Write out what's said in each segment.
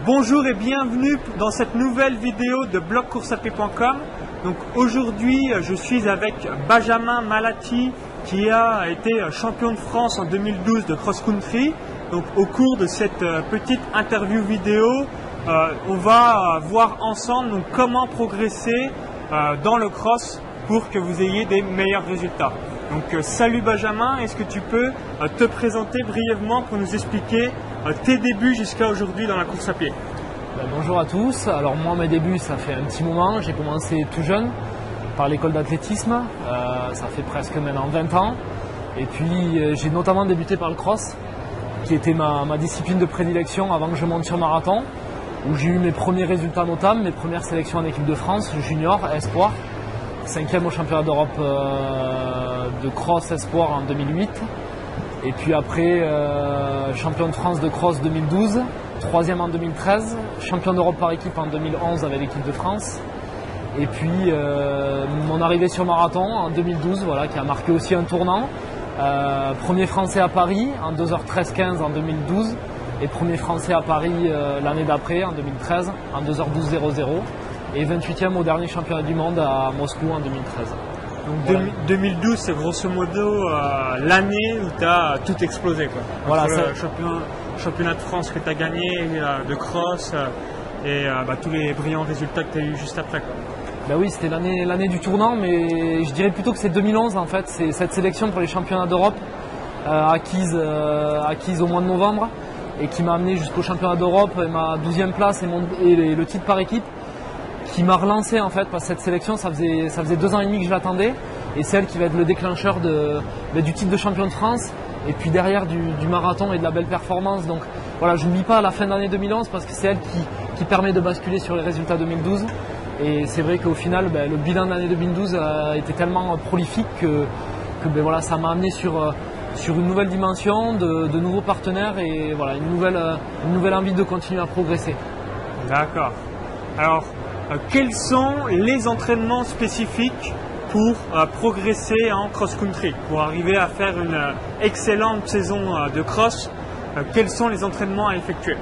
Bonjour et bienvenue dans cette nouvelle vidéo de blogcourseapied.com. Donc aujourd'hui je suis avec Benjamin Malati qui a été champion de France en 2012 de cross-country. Donc au cours de cette petite interview vidéo, on va voir ensemble donc, comment progresser dans le cross pour que vous ayez des meilleurs résultats. Donc salut Benjamin, est-ce que tu peux te présenter brièvement pour nous expliquer tes débuts jusqu'à aujourd'hui dans la course à pied? Bonjour à tous, alors moi mes débuts ça fait un petit moment, j'ai commencé tout jeune par l'école d'athlétisme, ça fait presque maintenant 20 ans et puis j'ai notamment débuté par le cross qui était ma discipline de prédilection avant que je monte sur marathon où j'ai eu mes premiers résultats notables, mes premières sélections en équipe de France, junior, espoir, 5e au championnat d'Europe de cross espoir en 2008 et puis après champion de France de cross 2012, 3e en 2013, champion d'Europe par équipe en 2011 avec l'équipe de France et puis mon arrivée sur marathon en 2012 voilà, qui a marqué aussi un tournant, premier français à Paris en 2h13-15 en 2012 et premier français à Paris l'année d'après en 2013 en 2h12-00 et 28e au dernier championnat du monde à Moscou en 2013. Donc voilà. 2012 c'est grosso modo l'année où tu as tout explosé quoi. Voilà, le championnat de France que tu as gagné de cross et tous les brillants résultats que tu as eu juste après quoi. Ben oui, c'était l'année du tournant, mais je dirais plutôt que c'est 2011 en fait, c'est cette sélection pour les championnats d'Europe acquise au mois de novembre et qui m'a amené jusqu'au championnat d'Europe et ma 12e place et le titre par équipe qui m'a relancé en fait parce que cette sélection ça faisait 2 ans et demi que je l'attendais et c'est elle qui va être le déclencheur du titre de champion de France et puis derrière du marathon et de la belle performance. Donc voilà, je n'oublie pas la fin d'année 2011 parce que c'est elle qui permet de basculer sur les résultats 2012 et c'est vrai qu'au final le bilan de l'année 2012 a été tellement prolifique que voilà, ça m'a amené sur une nouvelle dimension, de nouveaux partenaires et voilà, une nouvelle envie de continuer à progresser. D'accord. Alors quels sont les entraînements spécifiques pour progresser en cross-country, pour arriver à faire une excellente saison de cross? Quels sont les entraînements à effectuer?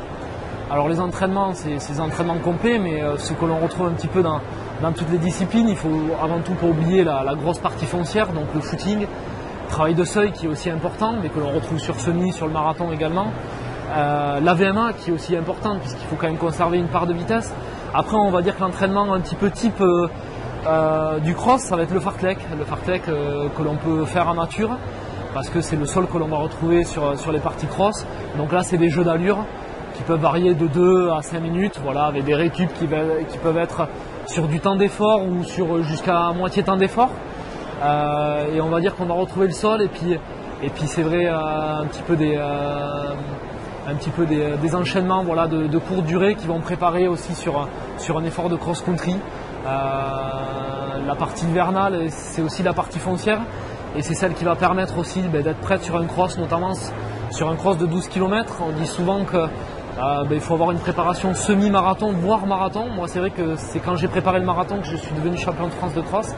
Alors les entraînements, c'est des entraînements complets, mais ce que l'on retrouve un petit peu dans toutes les disciplines, il faut avant tout pas oublier la grosse partie foncière, donc le footing, travail de seuil qui est aussi important, mais que l'on retrouve sur semi, sur le marathon également. La VMA qui est aussi importante puisqu'il faut quand même conserver une part de vitesse. Après on va dire que l'entraînement un petit peu type du cross ça va être le fartlek que l'on peut faire en nature parce que c'est le sol que l'on va retrouver sur les parties cross. Donc là c'est des jeux d'allure qui peuvent varier de 2 à 5 minutes voilà, avec des récup qui peuvent être sur du temps d'effort ou sur jusqu'à moitié temps d'effort et on va dire qu'on va retrouver le sol et puis c'est vrai un petit peu des enchaînements voilà, de courte durée qui vont préparer aussi sur un effort de cross-country. La partie hivernale, c'est aussi la partie foncière et c'est celle qui va permettre aussi d'être prête sur un cross, notamment sur un cross de 12 km. On dit souvent qu'il faut avoir une préparation semi-marathon, voire marathon. Moi c'est vrai que c'est quand j'ai préparé le marathon que je suis devenu champion de France de cross.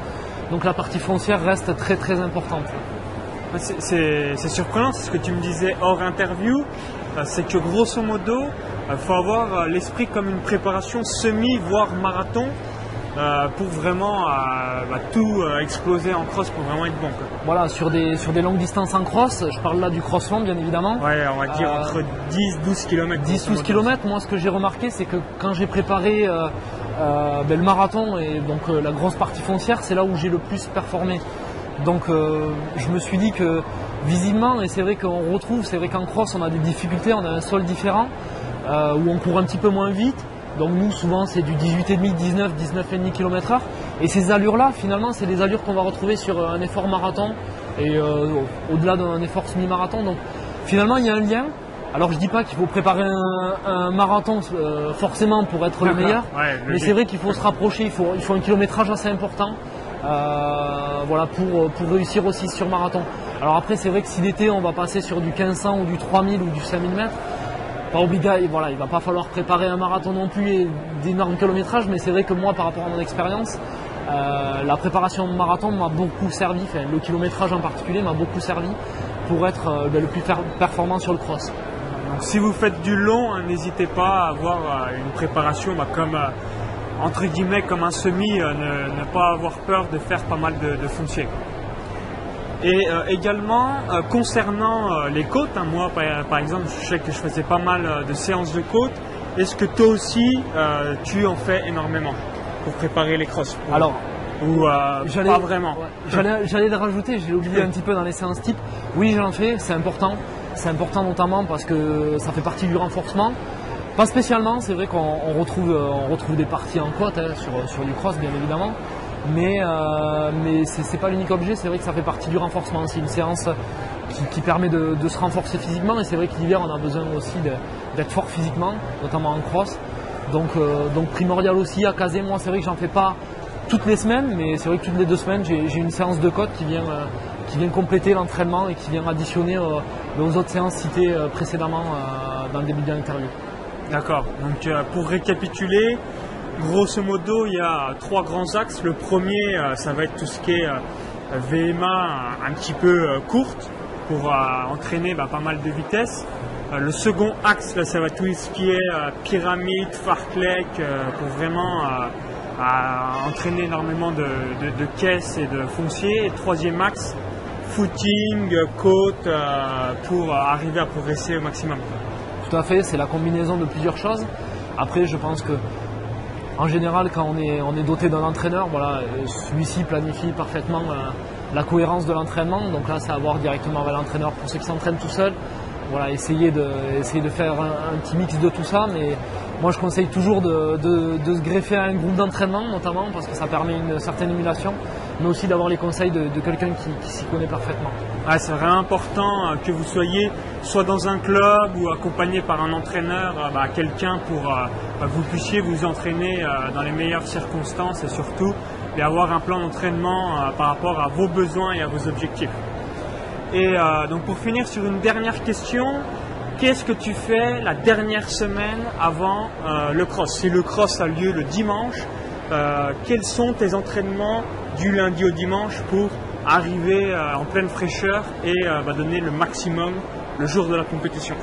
Donc la partie foncière reste très très importante. C'est surprenant, c'est ce que tu me disais hors interview, c'est que grosso modo, il faut avoir l'esprit comme une préparation semi, voire marathon, pour vraiment tout exploser en cross pour vraiment être bon quoi. Voilà, sur des longues distances en cross, je parle là du cross long bien évidemment. Ouais, on va dire entre 10-12 km. 10-12 km, moi ce que j'ai remarqué c'est que quand j'ai préparé le marathon et donc la grosse partie foncière, c'est là où j'ai le plus performé. Donc je me suis dit que visiblement, et c'est vrai qu'on retrouve, c'est vrai qu'en cross on a des difficultés, on a un sol différent, où on court un petit peu moins vite. Donc nous souvent c'est du 18,5, 19,5 km/h. Et ces allures-là, finalement, c'est des allures qu'on va retrouver sur un effort marathon et au-delà d'un effort semi-marathon. Donc finalement il y a un lien. Alors je dis pas qu'il faut préparer un marathon forcément pour être le meilleur, mais c'est vrai qu'il faut se rapprocher, il faut un kilométrage assez important. Voilà, pour réussir aussi sur marathon. Alors après c'est vrai que si l'été on va passer sur du 1500 ou du 3000 ou du 5000 mètres, pas obligatoire, voilà, il va pas falloir préparer un marathon non plus et d'énormes kilométrages, mais c'est vrai que moi par rapport à mon expérience, la préparation de marathon m'a beaucoup servi, enfin, le kilométrage en particulier m'a beaucoup servi pour être le plus performant sur le cross. Donc si vous faites du long, hein, n'hésitez pas à avoir une préparation comme entre guillemets comme un semi, ne pas avoir peur de faire pas mal de foncier. Et également concernant les côtes, hein, moi par exemple je sais que je faisais pas mal de séances de côtes. Est-ce que toi aussi tu en fais énormément pour préparer les crosses Alors, ou pas vraiment? Ouais, j'allais le rajouter, j'ai oublié un petit peu dans les séances type. Oui, j'en fais, c'est important. C'est important notamment parce que ça fait partie du renforcement. Pas spécialement, c'est vrai qu'on retrouve des parties en côte hein, sur du cross bien évidemment. Mais c'est pas l'unique objet, c'est vrai que ça fait partie du renforcement. C'est une séance qui permet de se renforcer physiquement et c'est vrai que l'hiver on a besoin aussi d'être fort physiquement, notamment en cross. Donc primordial aussi à caser. Moi c'est vrai que j'en fais pas toutes les semaines, mais c'est vrai que toutes les 2 semaines j'ai une séance de côte qui vient compléter l'entraînement et qui vient additionner aux autres séances citées précédemment dans le début de l'interview. D'accord, donc pour récapituler, grosso modo il y a 3 grands axes. Le premier ça va être tout ce qui est VMA un petit peu courte pour entraîner pas mal de vitesse. Le second axe là, ça va tout ce qui est pyramide, fartlek pour vraiment entraîner énormément de caisses et de foncier. Et troisième axe, footing, côte pour arriver à progresser au maximum. Tout à fait, c'est la combinaison de plusieurs choses. Après, je pense que en général, quand on est doté d'un entraîneur, voilà, celui-ci planifie parfaitement la cohérence de l'entraînement. Donc là, c'est à voir directement avec l'entraîneur pour ceux qui s'entraînent tout seuls. Voilà, essayer de faire un petit mix de tout ça. Mais moi, je conseille toujours de se greffer à un groupe d'entraînement, notamment parce que ça permet une certaine émulation, mais aussi d'avoir les conseils de quelqu'un qui s'y connaît parfaitement. Ouais, c'est vraiment important que vous soyez soit dans un club ou accompagné par un entraîneur, quelqu'un pour que vous puissiez vous entraîner dans les meilleures circonstances et surtout avoir un plan d'entraînement par rapport à vos besoins et à vos objectifs. Et donc pour finir sur une dernière question, qu'est-ce que tu fais la dernière semaine avant le cross? Si le cross a lieu le dimanche, quels sont tes entraînements du lundi au dimanche pour arriver en pleine fraîcheur et donner le maximum le jour de la compétition?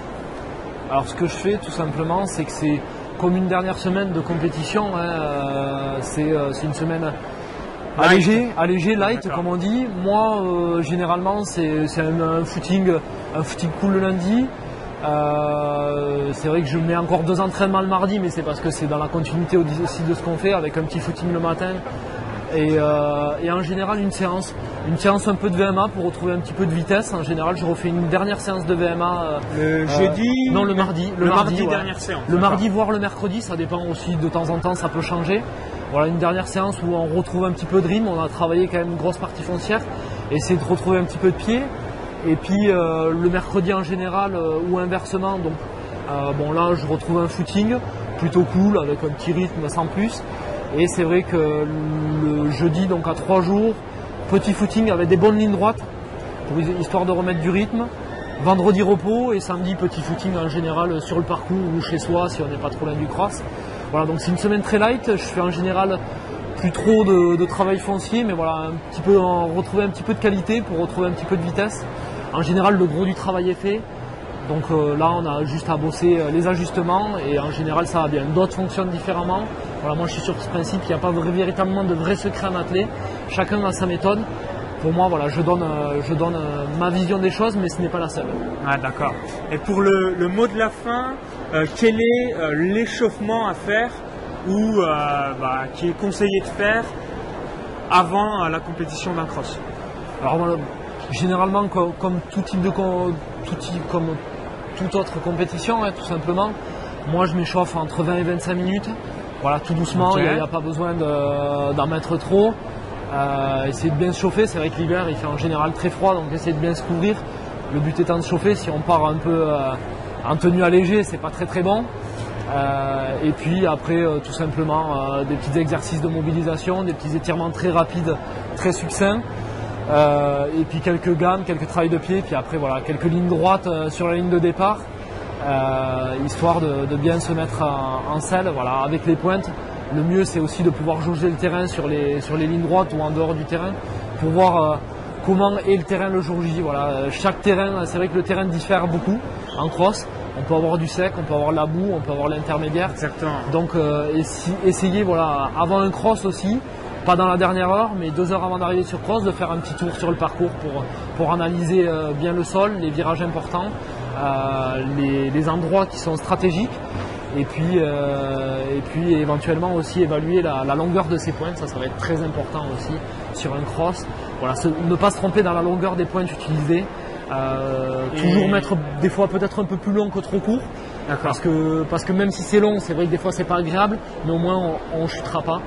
Alors ce que je fais tout simplement, c'est que c'est comme une dernière semaine de compétition, hein, c'est une semaine allégé, light comme on dit. Moi généralement c'est un footing cool le lundi. C'est vrai que je mets encore 2 entraînements le mardi, mais c'est parce que c'est dans la continuité aussi de ce qu'on fait avec un petit footing le matin. Et en général une séance un peu de VMA pour retrouver un petit peu de vitesse. En général je refais une dernière séance de VMA le jeudi. Non, le mardi. Le mardi ouais. Dernière séance. Le mardi voire le mercredi, ça dépend aussi de temps en temps, ça peut changer. Voilà une dernière séance où on retrouve un petit peu de rythme, on a travaillé quand même une grosse partie foncière, essayer de retrouver un petit peu de pied. Et puis le mercredi en général ou inversement, donc là je retrouve un footing plutôt cool avec un petit rythme sans plus. Et c'est vrai que le jeudi, donc à 3 jours, petit footing avec des bonnes lignes droites, histoire de remettre du rythme. Vendredi repos et samedi petit footing en général sur le parcours ou chez soi si on n'est pas trop loin du cross. Voilà, donc c'est une semaine très light. Je fais en général plus trop de travail foncier, mais voilà, retrouver un petit peu de qualité pour retrouver un petit peu de vitesse. En général, le gros du travail est fait. Donc là, on a juste à bosser les ajustements et en général, ça va bien. D'autres fonctionnent différemment. Voilà, moi, je suis sur ce principe qu'il n'y a pas véritablement de vrai secret en athlète. Chacun a sa méthode. Pour moi, voilà, je donne ma vision des choses, mais ce n'est pas la seule. Ah, d'accord. Et pour le mot de la fin, quel est l'échauffement à faire ou qui est conseillé de faire avant la compétition d'un cross? Alors, voilà, généralement, comme toute autre compétition, hein, tout simplement, moi je m'échauffe entre 20 et 25 minutes. Voilà, tout doucement, il n'y a pas besoin d'en mettre trop. Essayer de bien se chauffer, c'est vrai que l'hiver il fait en général très froid, donc essayer de bien se couvrir. Le but étant de se chauffer, si on part un peu en tenue allégée, c'est pas très bon. Et puis après tout simplement des petits exercices de mobilisation, des petits étirements très rapides, très succincts. Et puis quelques gammes, quelques travails de pied, puis après voilà, quelques lignes droites sur la ligne de départ, histoire de bien se mettre en selle, voilà, avec les pointes. Le mieux c'est aussi de pouvoir jauger le terrain sur les lignes droites ou en dehors du terrain pour voir comment est le terrain le jour J. Voilà. Chaque terrain, c'est vrai que le terrain diffère beaucoup en cross. On peut avoir du sec, on peut avoir la boue, on peut avoir l'intermédiaire. Exactement. Donc essayez voilà, avant un cross aussi, pas dans la dernière heure, mais 2 heures avant d'arriver sur cross, de faire un petit tour sur le parcours pour analyser bien le sol, les virages importants, les endroits qui sont stratégiques. Et puis éventuellement aussi évaluer la longueur de ses pointes, ça va être très important aussi sur un cross. Voilà, ne pas se tromper dans la longueur des pointes utilisées. Toujours mettre des fois peut-être un peu plus long que trop court. Parce que même si c'est long, c'est vrai que des fois c'est pas agréable, mais au moins on chutera pas.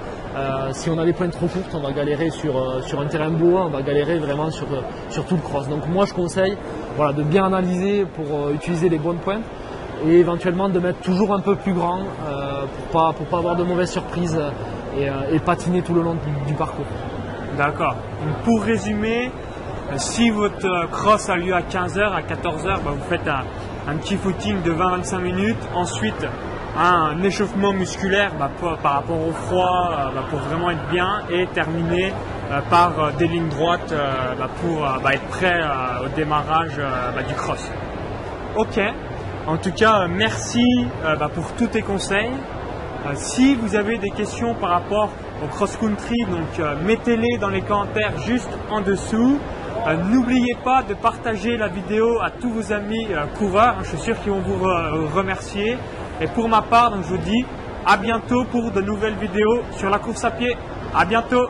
Si on a des pointes trop courtes, on va galérer sur un terrain bois, on va galérer vraiment sur tout le cross. Donc moi je conseille voilà, de bien analyser pour utiliser les bonnes pointes. Et éventuellement de mettre toujours un peu plus grand pour pas avoir de mauvaises surprises et patiner tout le long du parcours. D'accord. Pour résumer, si votre cross a lieu à 15h, à 14h, vous faites un petit footing de 20-25 minutes. Ensuite, un échauffement musculaire par rapport au froid pour vraiment être bien et terminer par des lignes droites pour être prêt au démarrage du cross. Ok. En tout cas, merci pour tous tes conseils. Si vous avez des questions par rapport au cross-country, donc mettez-les dans les commentaires juste en dessous. N'oubliez pas de partager la vidéo à tous vos amis coureurs. Je suis sûr qu'ils vont vous remercier. Et pour ma part, donc, je vous dis à bientôt pour de nouvelles vidéos sur la course à pied. À bientôt!